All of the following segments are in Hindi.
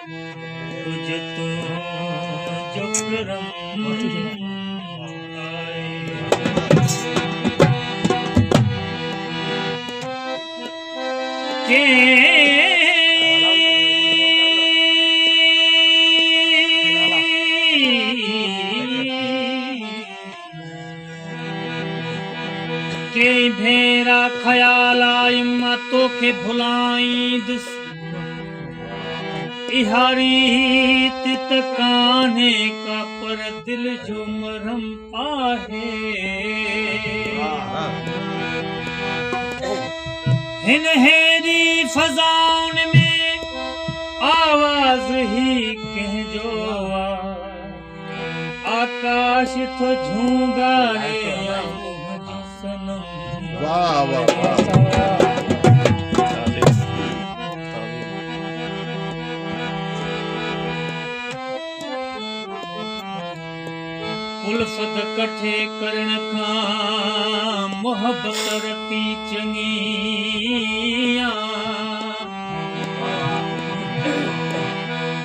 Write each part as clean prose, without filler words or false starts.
तुझ तो जो करम आए। के भेरा ख्याल आई तो के भुलाई दिस इहारी तित कान्हे का पर दिल जो मरम आहे। हिनहेरी फजाउन में आवाज ही कह जो आकाश तो झूंगा रे सनम। वाह वाह वाह। उल्फत कठे करण खां मोहब्बत रती चंगिया।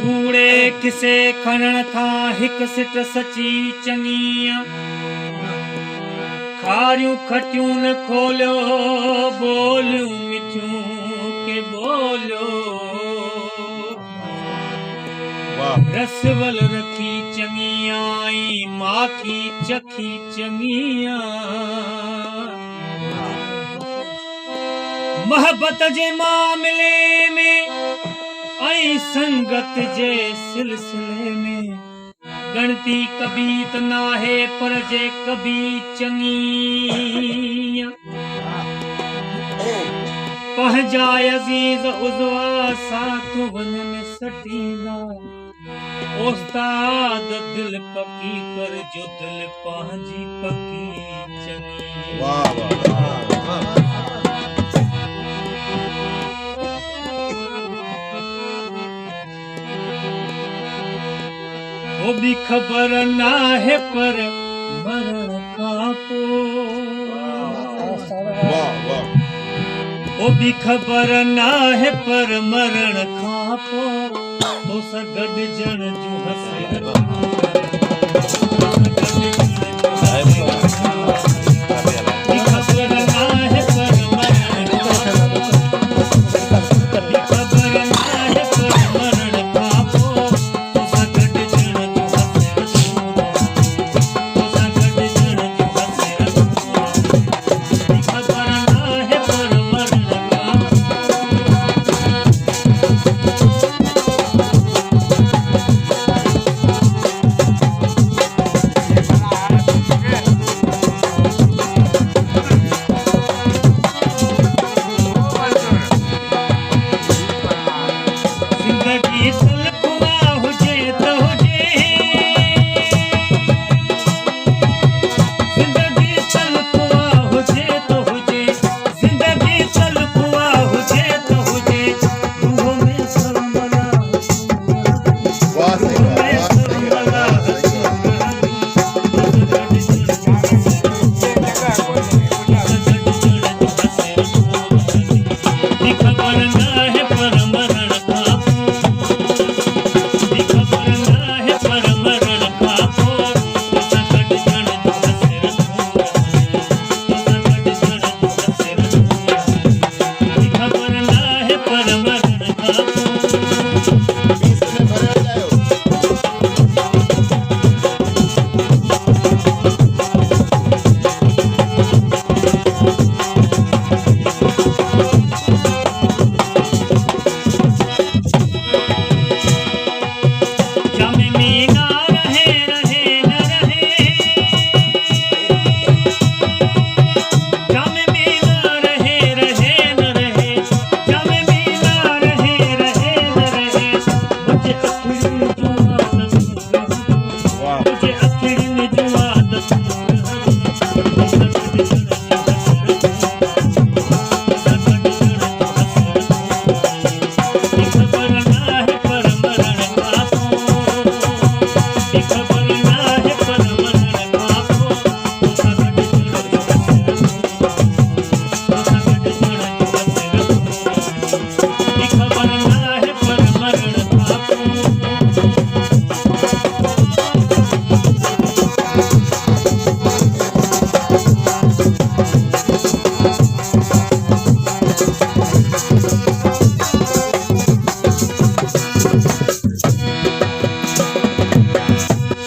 कूड़े किसे खणण था हिक सिट सची चंगिया। खारियूं खटियूं न खोलियो बोलियूं मिठियूं के बोलियो। रसवल रखी चंगियाई माखी चखी चंगिया। मोहब्बत जे मामले में आई संगत जे सिलसिले में गणती कभी त नाहे पर जे कभी चंगिया। पहजाए अजीज उज़वा साथ वन में सटीला। उस्ताद दिल पकी कर जो दिल पहुंची पकी चंगी। वाह वाह। वो भी खबर ना है पर मरण का पो। वाह वाह। वो भी खबर ना है पर मरण खा पो तो सगड जन जो हसे।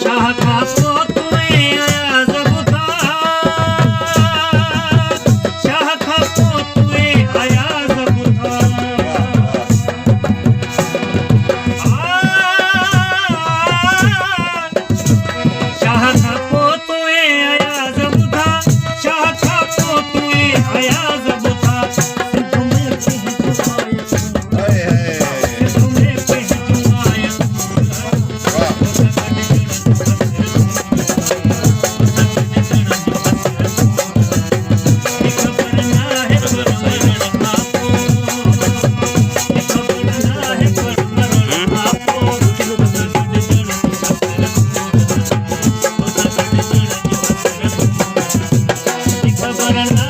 शाह का पोत में आया ज़बूता, शाह का पोत में आया ज़बूता। शाह का पोत में आया ज़बूता, शाह का पोत में आया ज़बूता। सिंधु में पहलू आया, हाय हाय सिंधु में पहलू आया। वाह खबर